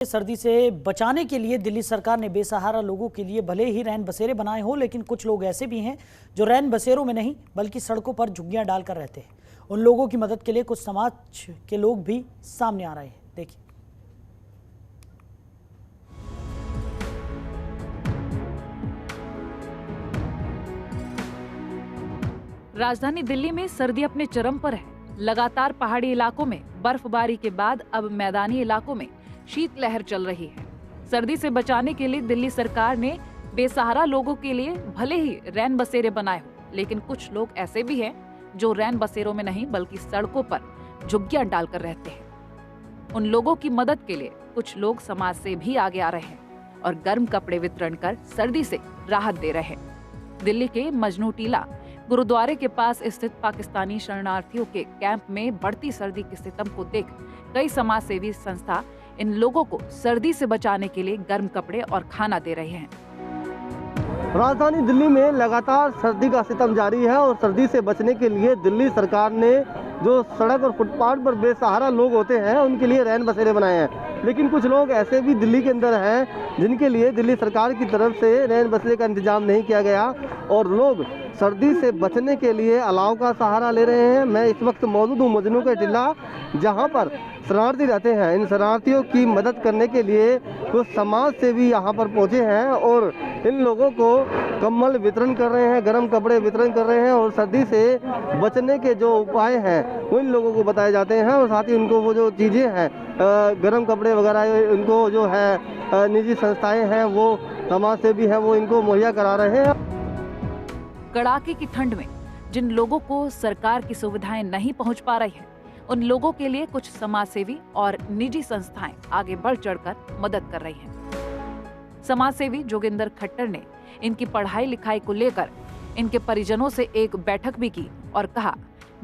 सर्दी से बचाने के लिए दिल्ली सरकार ने बेसहारा लोगों के लिए भले ही रैन बसेरे बनाए हों, लेकिन कुछ लोग ऐसे भी हैं जो रैन बसेरों में नहीं बल्कि सड़कों पर झुग्गियां डालकर रहते हैं। उन लोगों की मदद के लिए कुछ समाज के लोग भी सामने आ रहे हैं। देखिए। राजधानी दिल्ली में सर्दी अपने चरम पर है। लगातार पहाड़ी इलाकों में बर्फबारी के बाद अब मैदानी इलाकों में शीतलहर चल रही है। सर्दी से बचाने के लिए दिल्ली सरकार ने बेसहारा लोगों के लिए भले ही रैन बसेरे बनाए हो, लेकिन कुछ लोग ऐसे भी हैं जो रैन बसेरों में नहीं बल्कि सड़कों पर झुग्गियां डालकर रहते हैं। उन लोगों की मदद के लिए कुछ लोग समाज से भी आगे आ रहे हैं और गर्म कपड़े वितरण कर सर्दी से राहत दे रहे हैं। दिल्ली के मजनू टीला गुरुद्वारे के पास स्थित पाकिस्तानी शरणार्थियों के कैंप में बढ़ती सर्दी के सितम को देख कई समाज सेवी संस्था इन लोगों को सर्दी से बचाने के लिए गर्म कपड़े और खाना दे रहे हैं। राजधानी दिल्ली में लगातार सर्दी का सितम जारी है और सर्दी से बचने के लिए दिल्ली सरकार ने जो सड़क और फुटपाथ पर बेसहारा लोग होते हैं उनके लिए रैन बसेरे बनाए हैं। लेकिन कुछ लोग ऐसे भी दिल्ली के अंदर हैं जिनके लिए दिल्ली सरकार की तरफ से रैन बसेरे का इंतजाम नहीं किया गया और लोग सर्दी से बचने के लिए अलाव का सहारा ले रहे हैं। मैं इस वक्त मौजूद हूँ मजनू का टीला, जहाँ पर शरणार्थी रहते हैं। इन शरणार्थियों की मदद करने के लिए कुछ समाज सेवी यहाँ पर पहुँचे हैं और इन लोगों को कंबल वितरण कर रहे हैं, गर्म कपड़े वितरण कर रहे हैं और सर्दी से बचने के जो उपाय हैं वो इन लोगों को बताए जाते हैं और साथ ही उनको वो जो चीज़ें हैं गर्म कपड़े वगैरह उनको जो है निजी संस्थाएं हैं वो समाज सेवी हैं वो इनको मुहैया करा रहे हैं। कड़ाके की ठंड में जिन लोगों को सरकार की सुविधाएं नहीं पहुंच पा रही है, उन लोगों के लिए कुछ समाज सेवी और निजी संस्थाएं आगे बढ़ चढ़कर मदद कर रही हैं। समाज सेवी जोगिंदर खट्टर ने इनकी पढ़ाई लिखाई को लेकर इनके परिजनों से एक बैठक भी की और कहा,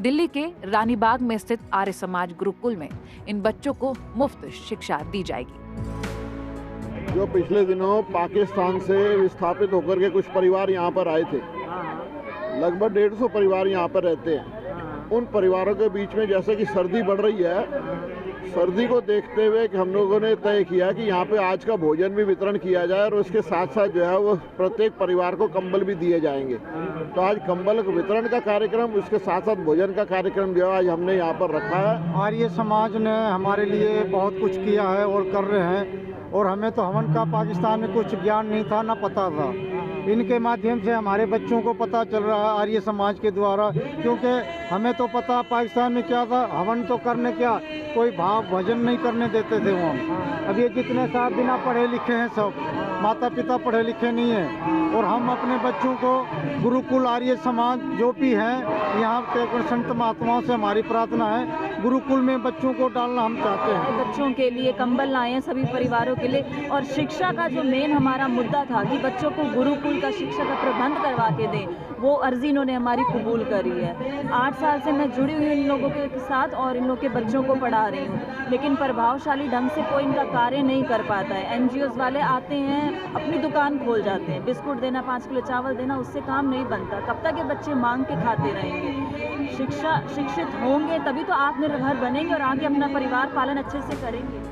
दिल्ली के रानीबाग में स्थित आर्य समाज गुरुकुल में इन बच्चों को मुफ्त शिक्षा दी जाएगी। जो पिछले दिनों पाकिस्तान से विस्थापित होकर के कुछ परिवार यहाँ पर आए थे, लगभग 150 परिवार यहाँ पर रहते हैं। उन परिवारों के बीच में जैसे कि सर्दी बढ़ रही है, सर्दी को देखते हुए हम लोगों ने तय किया कि यहाँ पे आज का भोजन भी वितरण किया जाए और उसके साथ साथ जो है वो प्रत्येक परिवार को कंबल भी दिए जाएंगे। तो आज कंबल वितरण का कार्यक्रम, उसके साथ साथ भोजन का कार्यक्रम जो है आज हमने यहाँ पर रखा है। आर्य समाज ने हमारे लिए बहुत कुछ किया है और कर रहे हैं और हमें तो हवन का पाकिस्तान में कुछ ज्ञान नहीं था, ना पता था। इनके माध्यम से हमारे बच्चों को पता चल रहा है आर्य समाज के द्वारा, क्योंकि हमें तो पता पाकिस्तान में क्या था, हवन तो करने क्या कोई भाव भजन नहीं करने देते थे वहाँ। अब ये जितने साहब बिना पढ़े लिखे हैं, सब माता पिता पढ़े लिखे नहीं हैं और हम अपने बच्चों को गुरुकुल आर्य समाज जो भी हैं यहाँ के संत महात्माओं से हमारी प्रार्थना है, गुरुकुल में बच्चों को डालना हम चाहते हैं। बच्चों के लिए कंबल लाए हैं सभी परिवारों के लिए और शिक्षा का जो मेन हमारा मुद्दा था कि बच्चों को गुरुकुल का शिक्षा का प्रबंध करवा के दें, वो अर्जी इन्होंने हमारी कबूल करी है। 8 साल से मैं जुड़ी हुई इन लोगों के साथ और इन लोग के बच्चों को पढ़ा रही हूँ, लेकिन प्रभावशाली ढंग से कोई इनका कार्य नहीं कर पाता है। एनजीओज वाले आते हैं, अपनी दुकान खोल जाते हैं, बिस्कुट देना, 5 किलो चावल देना, उससे काम नहीं बनता। कब तक ये बच्चे मांग के खाते रहेंगे? शिक्षित होंगे तभी तो आत्मनिर्भर बनेंगे और आगे अपना परिवार पालन अच्छे से करेंगे।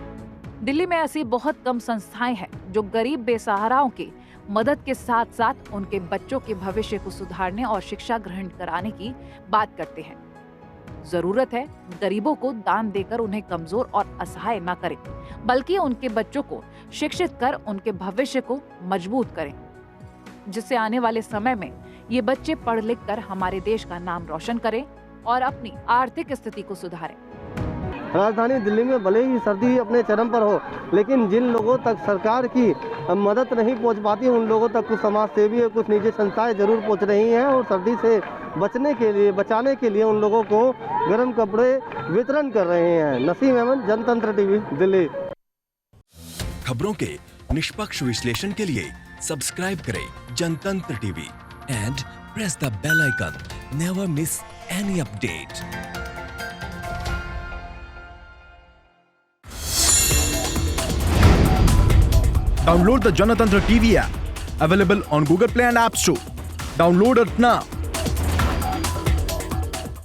दिल्ली में ऐसी बहुत कम संस्थाएं हैं जो गरीब बेसहाराओं की मदद के साथ साथ उनके बच्चों के भविष्य को सुधारने और शिक्षा ग्रहण कराने की बात करते हैं। जरूरत है गरीबों को दान देकर उन्हें कमजोर और असहाय न करें, बल्कि उनके बच्चों को शिक्षित कर उनके भविष्य को मजबूत करें, जिससे आने वाले समय में ये बच्चे पढ़ लिख कर हमारे देश का नाम रोशन करें और अपनी आर्थिक स्थिति को सुधारें। राजधानी दिल्ली में भले ही सर्दी अपने चरम पर हो, लेकिन जिन लोगों तक सरकार की मदद नहीं पहुंच पाती उन लोगों तक कुछ समाज सेवी और कुछ निजी संस्थाएं जरूर पहुंच रही हैं और सर्दी से बचाने के लिए उन लोगों को गर्म कपड़े वितरण कर रहे हैं। नसीम अहमद, जनतंत्र टीवी, दिल्ली। खबरों के निष्पक्ष विश्लेषण के लिए सब्सक्राइब करें Janatantra TV and press the bell icon. Never miss any update. Download the Janatantra TV app, available on Google Play and App Store. Download it now.